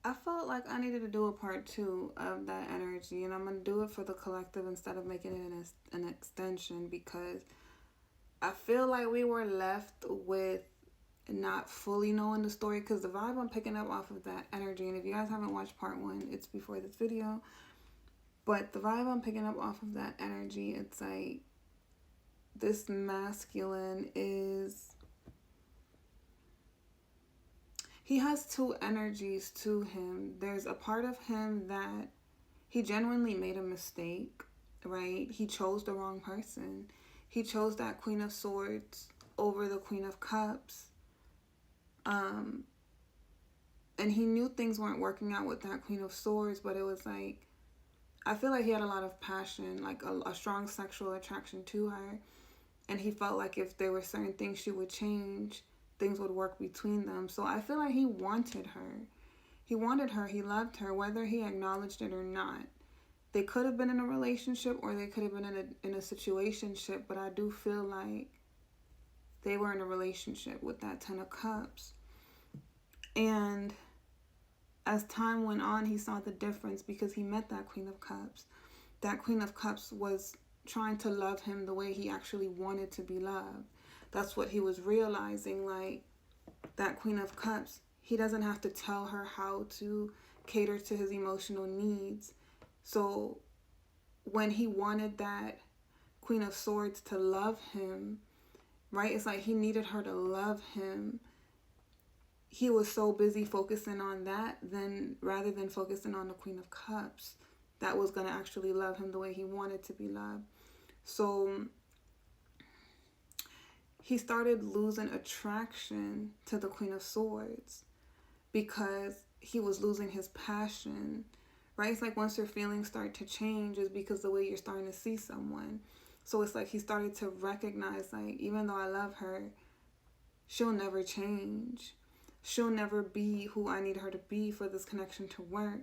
I felt like I needed to do a part two of that energy, and I'm going to do it for the collective instead of making it an extension, because I feel like we were left with not fully knowing the story, because the vibe I'm picking up off of that energy, and if you guys haven't watched part one, it's before this video, but the vibe I'm picking up off of that energy, it's like this masculine is, he has two energies to him. There's a part of him that he genuinely made a mistake, right? He chose the wrong person. He chose that Queen of Swords over the Queen of Cups. And he knew things weren't working out with that Queen of Swords, but it was like, I feel like he had a lot of passion, like a strong sexual attraction to her. And he felt like if there were certain things she would change, things would work between them. So I feel like he wanted her. He wanted her. He loved her, whether he acknowledged it or not. They could have been in a relationship, or they could have been in a situationship, but I do feel like they were in a relationship with that Ten of Cups. And as time went on, he saw the difference because he met that Queen of Cups. That Queen of Cups was trying to love him the way he actually wanted to be loved. That's what he was realizing, like, that Queen of Cups, he doesn't have to tell her how to cater to his emotional needs. So when he wanted that Queen of Swords to love him, right, it's like he needed her to love him. He was so busy focusing on that, then rather than focusing on the Queen of Cups that was going to actually love him the way he wanted to be loved. So he started losing attraction to the Queen of Swords because he was losing his passion, right? It's like once your feelings start to change, is because the way you're starting to see someone. So it's like he started to recognize, like, even though I love her, she'll never change. She'll never be who I need her to be for this connection to work.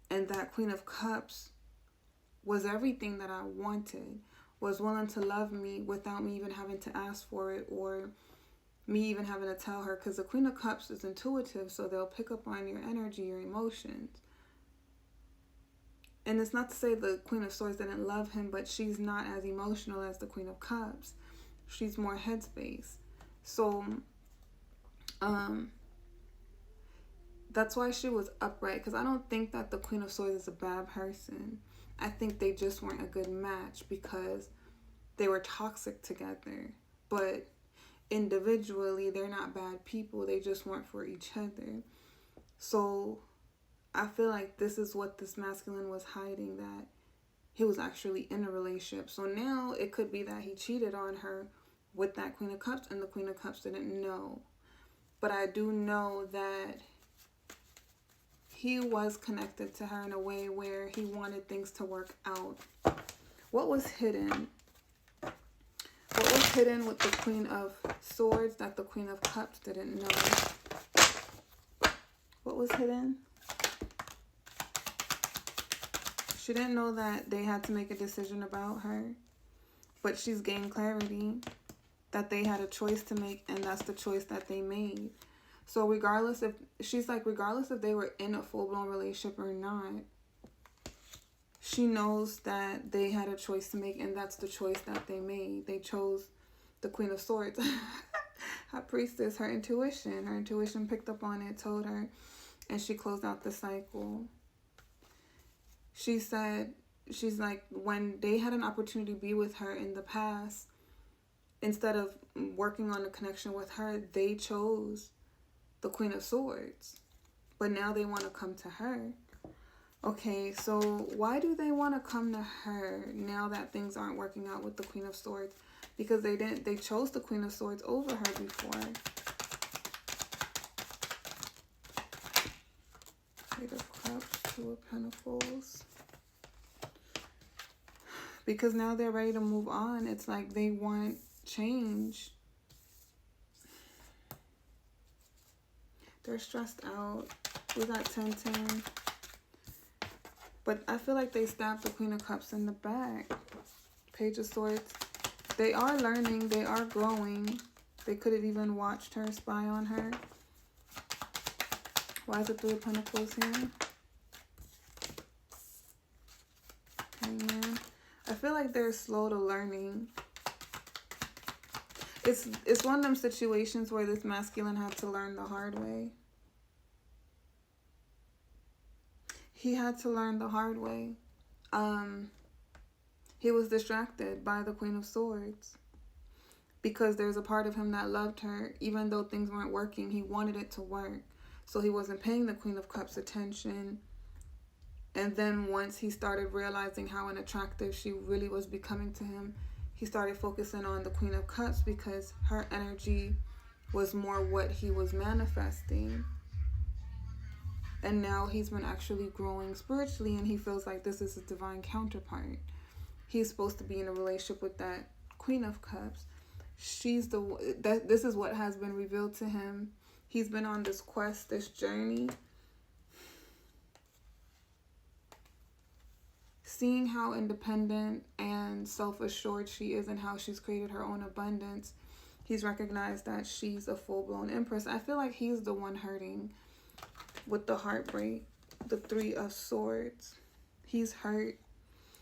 And that Queen of Cups was everything that I wanted, was willing to love me without me even having to ask for it, or me even having to tell her, because the Queen of Cups is intuitive, so they'll pick up on your energy, your emotions. And it's not to say the Queen of Swords didn't love him, but she's not as emotional as the Queen of Cups. She's more headspace. So that's why she was upright, because I don't think that the Queen of Swords is a bad person. I think they just weren't a good match because they were toxic together. But individually, they're not bad people. They just weren't for each other. So I feel like this is what this masculine was hiding, that he was actually in a relationship. So now it could be that he cheated on her with that Queen of Cups, and the Queen of Cups didn't know. But I do know that he was connected to her in a way where he wanted things to work out. What was hidden? What was hidden with the Queen of Swords that the Queen of Cups didn't know? What was hidden? She didn't know that they had to make a decision about her, but she's gained clarity that they had a choice to make, and that's the choice that they made. So regardless if, she's like, regardless if they were in a full-blown relationship or not, she knows that they had a choice to make, and that's the choice that they made. They chose the Queen of Swords. High Priestess, her intuition picked up on it, told her, and she closed out the cycle. She said, she's like, when they had an opportunity to be with her in the past, instead of working on a connection with her, they chose the Queen of Swords. But now they want to come to her. Okay, so why do they want to come to her now that things aren't working out with the Queen of Swords? Because they chose the Queen of Swords over her before. Eight of Cups, Two of Pentacles. Because now they're ready to move on. It's like they want change. They're stressed out. We got 10-10. But I feel like they stabbed the Queen of Cups in the back. Page of Swords. They are learning. They are growing. They could have even watched her, spy on her. Why is the Three of Pentacles here? Hangman. I feel like they're slow to learning. It's one of them situations where this masculine had to learn the hard way. He had to learn the hard way. He was distracted by the Queen of Swords because there's a part of him that loved her. Even though things weren't working, he wanted it to work. So he wasn't paying the Queen of Cups attention. And then once he started realizing how unattractive she really was becoming to him, he started focusing on the Queen of Cups because her energy was more what he was manifesting. And now he's been actually growing spiritually, and he feels like this is a divine counterpart. He's supposed to be in a relationship with that Queen of Cups. This is what has been revealed to him. He's been on this quest, this journey. Seeing how independent and self-assured she is and how she's created her own abundance, he's recognized that she's a full-blown empress. I feel like he's the one hurting with the heartbreak, the Three of Swords. He's hurt.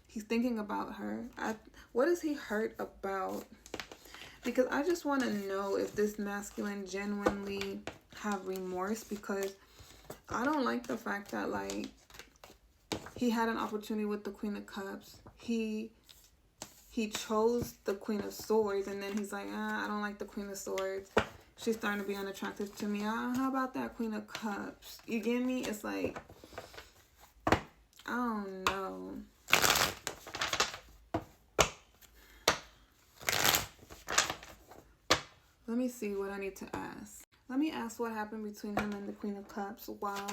He's thinking about her. What is he hurt about? Because I just want to know if this masculine genuinely have remorse, because I don't like the fact that, like, he had an opportunity with the Queen of Cups. He chose the Queen of Swords, and then he's like, I don't like the Queen of Swords. She's starting to be unattractive to me. How about that Queen of Cups? You get me? It's like, I don't know. Let me see what I need to ask. Let me ask what happened between him and the Queen of Cups while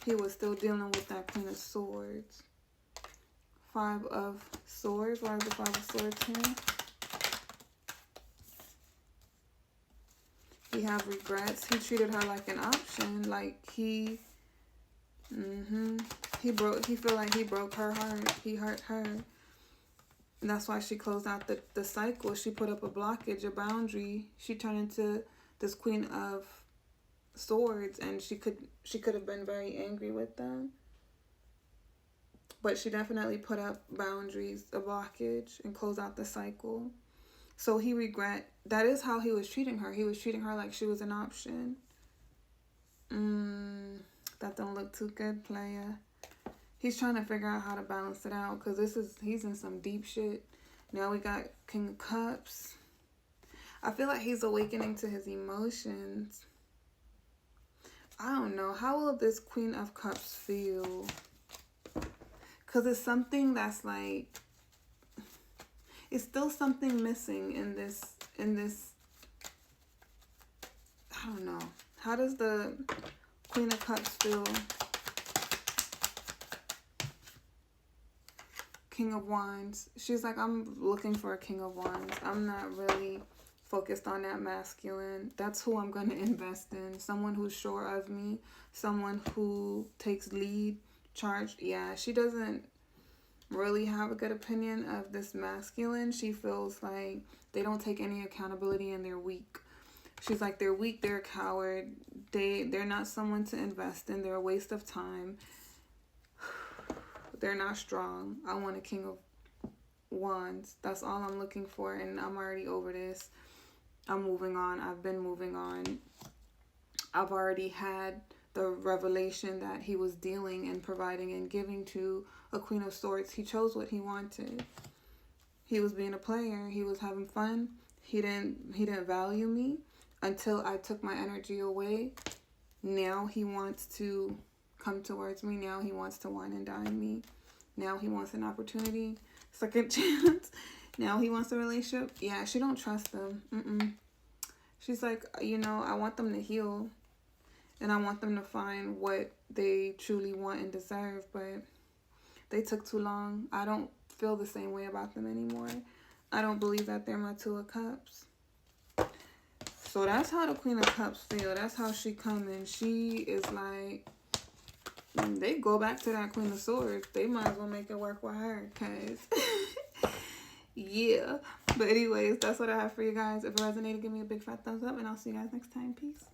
he was still dealing with that Queen of Swords. Five of Swords. Why is the Five of Swords here? He had regrets. He treated her like an option. Like he feel like he broke her heart. He hurt her. And that's why she closed out the cycle. She put up a blockage, a boundary. She turned into this Queen of Swords, and she could have been very angry with them. But she definitely put up boundaries, a blockage, and closed out the cycle. So he regret. That is how he was treating her. He was treating her like she was an option. That don't look too good, playa. He's trying to figure out how to balance it out, because he's in some deep shit. Now we got King of Cups. I feel like he's awakening to his emotions. I don't know. How will this Queen of Cups feel? Because it's something that's like, it's still something missing in this, I don't know. How does the Queen of Cups feel? King of Wands. She's like, I'm looking for a King of Wands. I'm not really focused on that masculine. That's who I'm going to invest in. Someone who's sure of me. Someone who takes lead, charge. Yeah, she doesn't really have a good opinion of this masculine. She feels like they don't take any accountability and they're weak. She's like, they're weak, they're a coward. They're not someone to invest in. They're a waste of time. They're not strong. I want a King of Wands. That's all I'm looking for, and I'm already over this. I'm moving on. I've been moving on. I've already had the revelation that he was dealing and providing and giving to a Queen of Swords. He chose what he wanted. He was being a player. He was having fun. He didn't value me until I took my energy away. Now he wants to come towards me. Now he wants to wine and dine me. Now he wants an opportunity, second chance. Now he wants a relationship. Yeah, she don't trust them. She's like, I want them to heal, and I want them to find what they truly want and deserve, but they took too long. I don't feel the same way about them anymore. I don't believe that they're my Two of Cups. So that's how the Queen of Cups feel. That's how she coming. She is like, they go back to that Queen of Swords. They might as well make it work with her, because yeah. But anyways, that's what I have for you guys. If it resonated, give me a big fat thumbs up, and I'll see you guys next time. Peace.